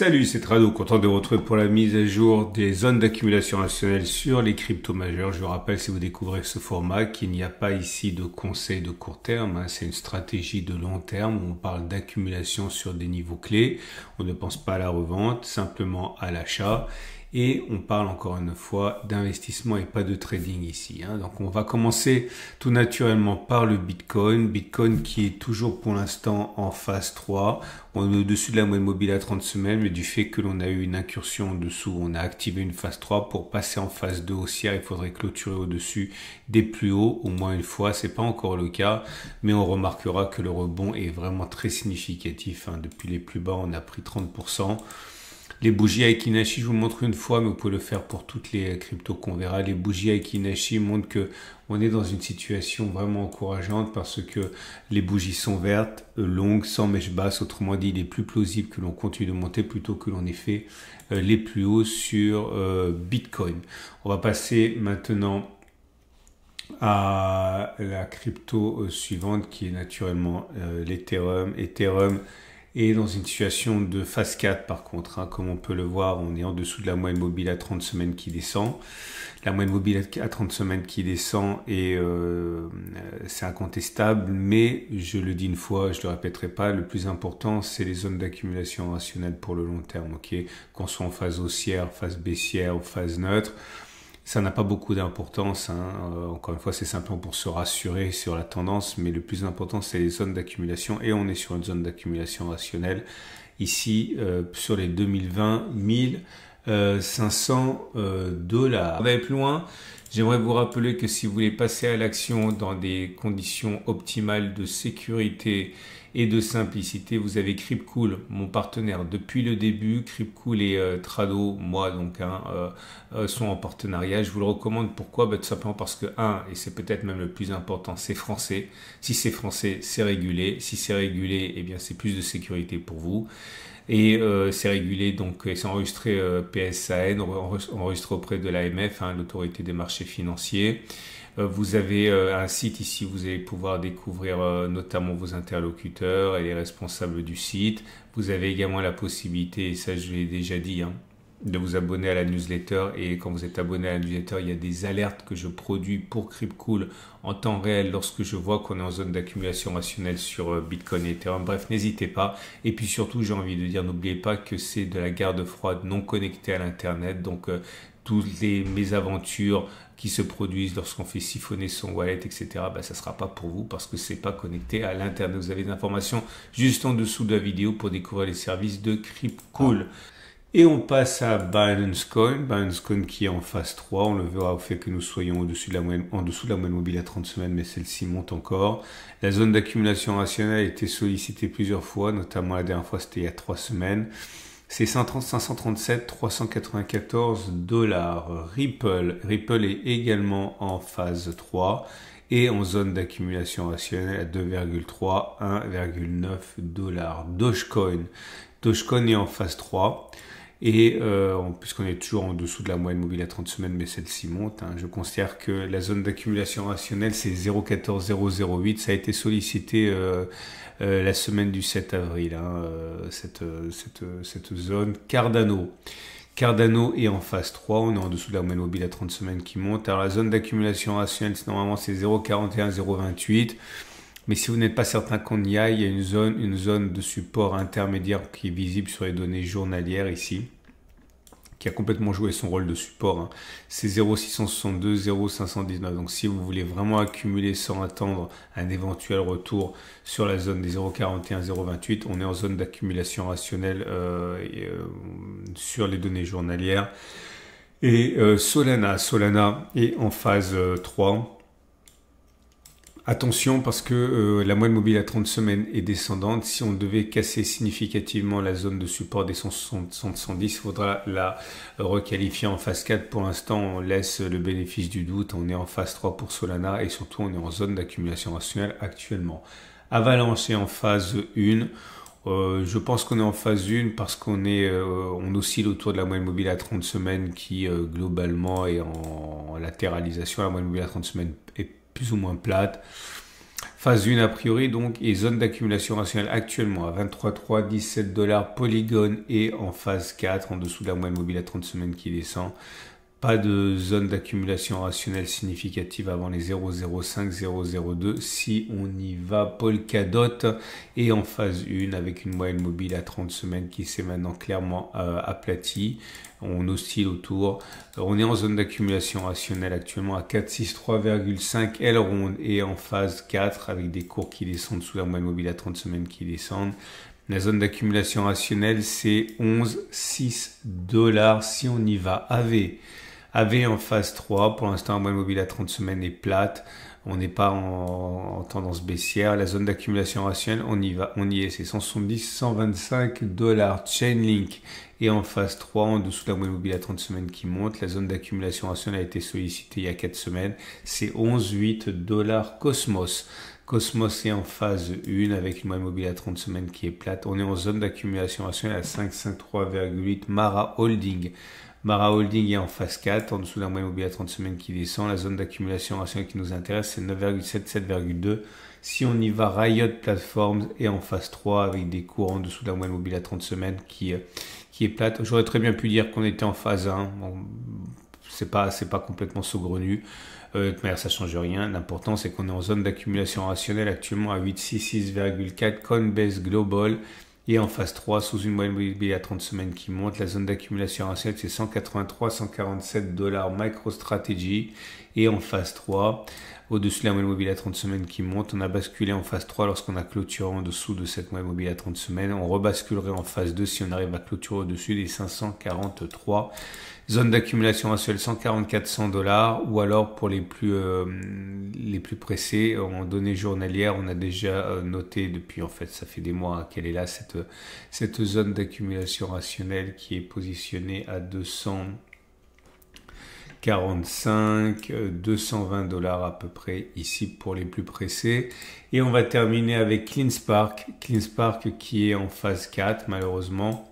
Salut, c'est Trado, content de vous retrouver pour la mise à jour des zones d'accumulation rationnelle sur les cryptos majeurs. Je vous rappelle, si vous découvrez ce format, qu'il n'y a pas ici de conseil de court terme, c'est une stratégie de long terme où on parle d'accumulation sur des niveaux clés. On ne pense pas à la revente, simplement à l'achat. Et on parle encore une fois d'investissement et pas de trading ici. Donc on va commencer tout naturellement par le Bitcoin. Bitcoin qui est toujours pour l'instant en phase 3. On est au-dessus de la moyenne mobile à 30 semaines, mais du fait que l'on a eu une incursion en dessous, on a activé une phase 3 pour passer en phase 2 haussière. Il faudrait clôturer au-dessus des plus hauts au moins une fois. C'est pas encore le cas, mais on remarquera que le rebond est vraiment très significatif. Depuis les plus bas, on a pris 30%. Les bougies Aiki-Nashi, je vous le montre une fois, mais vous pouvez le faire pour toutes les cryptos qu'on verra. Les bougies Aiki-Nashi montrent que on est dans une situation vraiment encourageante parce que les bougies sont vertes, longues, sans mèche basse. Autrement dit, il est plus plausible que l'on continue de monter plutôt que l'on ait fait les plus hauts sur Bitcoin. On va passer maintenant à la crypto suivante qui est naturellement l'Ethereum. Ethereum est dans une situation de phase 4 par contre. Comme on peut le voir, on est en dessous de la moyenne mobile à 30 semaines qui descend. La moyenne mobile à 30 semaines qui descend et c'est incontestable, mais je le dis une fois, je le répéterai pas, le plus important c'est les zones d'accumulation rationnelle pour le long terme. Qu'on soit en phase haussière, phase baissière ou phase neutre. Ça n'a pas beaucoup d'importance. Encore une fois, c'est simplement pour se rassurer sur la tendance, mais le plus important, c'est les zones d'accumulation. Et on est sur une zone d'accumulation rationnelle. Ici, sur les 2020, 1500 dollars. On va aller plus loin. J'aimerais vous rappeler que si vous voulez passer à l'action dans des conditions optimales de sécurité et de simplicité, vous avez Cryptcool, mon partenaire depuis le début. Cryptcool et Trado, moi sont en partenariat. Je vous le recommande. Pourquoi? Tout simplement parce que et c'est peut-être même le plus important, c'est français. Si c'est français, c'est régulé. Si c'est régulé, eh bien c'est plus de sécurité pour vous. Et c'est régulé, donc c'est enregistré PSAN, enregistré auprès de l'AMF, l'autorité des marchés financiers. Vous avez un site ici, vous allez pouvoir découvrir notamment vos interlocuteurs et les responsables du site. Vous avez également la possibilité, et ça je l'ai déjà dit, de vous abonner à la newsletter. Et quand vous êtes abonné à la newsletter, il y a des alertes que je produis pour Cryptcool en temps réel lorsque je vois qu'on est en zone d'accumulation rationnelle sur Bitcoin et Ethereum. Bref, n'hésitez pas. Et puis surtout, j'ai envie de dire, n'oubliez pas que c'est de la garde froide non connectée à l'Internet. Donc, toutes les mésaventures qui se produisent lorsqu'on fait siphonner son wallet, etc., ça ne sera pas pour vous parce que c'est pas connecté à l'Internet. Vous avez des informations juste en dessous de la vidéo pour découvrir les services de Cryptcool. Et on passe à Binance Coin. Binance Coin qui est en phase 3. On le verra au fait que nous soyons en dessous de la moyenne mobile à 30 semaines, mais celle-ci monte encore. La zone d'accumulation rationnelle a été sollicitée plusieurs fois, notamment la dernière fois c'était il y a 3 semaines. C'est 537 394 dollars. Ripple est également en phase 3 et en zone d'accumulation rationnelle à 2,3, 1,9 dollars. Dogecoin est en phase 3. Et puisqu'on est toujours en dessous de la moyenne mobile à 30 semaines, mais celle-ci monte, je considère que la zone d'accumulation rationnelle, c'est 0,14008. Ça a été sollicité la semaine du 7 avril, cette zone. Cardano est en phase 3. On est en dessous de la moyenne mobile à 30 semaines qui monte. Alors la zone d'accumulation rationnelle, normalement, c'est 0,41, 0,28. Mais si vous n'êtes pas certain qu'on y aille, il y a une zone de support intermédiaire qui est visible sur les données journalières ici, qui a complètement joué son rôle de support. C'est 0,662, 0,519. Donc si vous voulez vraiment accumuler sans attendre un éventuel retour sur la zone des 0,41, 0,28, on est en zone d'accumulation rationnelle sur les données journalières. Et Solana est en phase 3. Attention parce que la moyenne mobile à 30 semaines est descendante. Si on devait casser significativement la zone de support des 170, il faudra la requalifier en phase 4. Pour l'instant, on laisse le bénéfice du doute. On est en phase 3 pour Solana et surtout, on est en zone d'accumulation rationnelle actuellement. Avalanche est en phase 1. Je pense qu'on est en phase 1 parce qu'on oscille autour de la moyenne mobile à 30 semaines qui globalement est en latéralisation. La moyenne mobile à 30 semaines est plus ou moins plate. Phase 1 a priori donc, et zone d'accumulation rationnelle actuellement à 23,3, 17 $. Polygon est en phase 4, en dessous de la moyenne mobile à 30 semaines qui descend. Pas de zone d'accumulation rationnelle significative avant les 0,05, 0,02. Si on y va, Polkadot est en phase 1 avec une moyenne mobile à 30 semaines qui s'est maintenant clairement aplatie. On oscille autour. On est en zone d'accumulation rationnelle actuellement à 463,5. Elrond est en phase 4 avec des cours qui descendent sous la moyenne mobile à 30 semaines qui descendent. La zone d'accumulation rationnelle, c'est 11,6 $. Si on y va, AV en phase 3, pour l'instant la moyenne mobile à 30 semaines est plate, on n'est pas en tendance baissière. La zone d'accumulation rationnelle, on y est, c'est 170, 125 $. Chainlink est en phase 3, en dessous de la moyenne mobile à 30 semaines qui monte. La zone d'accumulation rationnelle a été sollicitée il y a 4 semaines, c'est 11,8 $. Cosmos est en phase 1 avec une moyenne mobile à 30 semaines qui est plate. On est en zone d'accumulation rationnelle à 553,8. Mara Holding est en phase 4, en dessous de la moyenne mobile à 30 semaines qui descend. La zone d'accumulation rationnelle qui nous intéresse, c'est 9,7, 7,2. Si on y va, Riot Platforms est en phase 3 avec des cours en dessous de la moyenne mobile à 30 semaines qui est plate. J'aurais très bien pu dire qu'on était en phase 1. Bon, c'est pas complètement saugrenu. De toute manière, ça change rien. L'important, c'est qu'on est en zone d'accumulation rationnelle actuellement à 866,4. Coinbase Global et en phase 3 sous une moyenne mobile à 30 semaines qui monte. La zone d'accumulation rationnelle, c'est 183, 147 $. MicroStrategy et en phase 3 au-dessus de la moyenne mobile à 30 semaines qui monte. On a basculé en phase 3 lorsqu'on a clôturé en dessous de cette moyenne mobile à 30 semaines. On rebasculerait en phase 2 si on arrive à clôturer au-dessus des 543. Zone d'accumulation rationnelle 144, 100 $. Ou alors pour les plus pressés, en données journalières, on a déjà noté depuis, en fait, ça fait des mois qu'elle est là, cette zone d'accumulation rationnelle qui est positionnée à 245, 220 $ à peu près ici pour les plus pressés. Et on va terminer avec CleanSpark qui est en phase 4 malheureusement,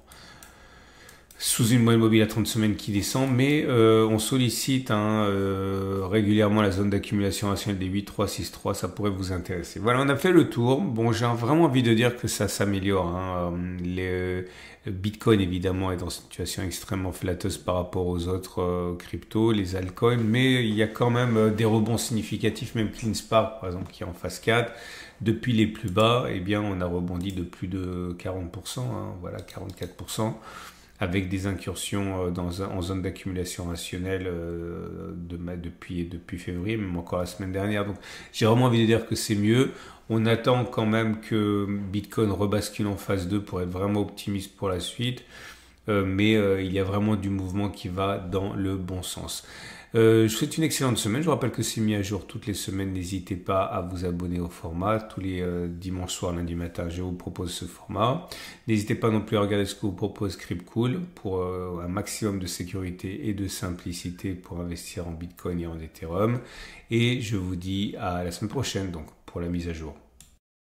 sous une moyenne mobile à 30 semaines qui descend, mais on sollicite régulièrement la zone d'accumulation rationnelle des 8,363, ça pourrait vous intéresser. Voilà, on a fait le tour. Bon, j'ai vraiment envie de dire que ça s'améliore. Bitcoin, évidemment, est dans une situation extrêmement flatteuse par rapport aux autres cryptos, les altcoins, mais il y a quand même des rebonds significatifs, même CleanSpark, par exemple, qui est en phase 4. Depuis les plus bas, eh bien, on a rebondi de plus de 40%, voilà, 44%. Avec des incursions en zone d'accumulation rationnelle depuis février, même encore la semaine dernière. Donc j'ai vraiment envie de dire que c'est mieux. On attend quand même que Bitcoin rebascule en phase 2 pour être vraiment optimiste pour la suite. Mais il y a vraiment du mouvement qui va dans le bon sens. Je vous souhaite une excellente semaine. Je vous rappelle que c'est mis à jour toutes les semaines. N'hésitez pas à vous abonner au format. Tous les dimanches soirs, lundi matin, je vous propose ce format. N'hésitez pas non plus à regarder ce que vous propose Cryptcool pour un maximum de sécurité et de simplicité pour investir en Bitcoin et en Ethereum. Et je vous dis à la semaine prochaine donc pour la mise à jour.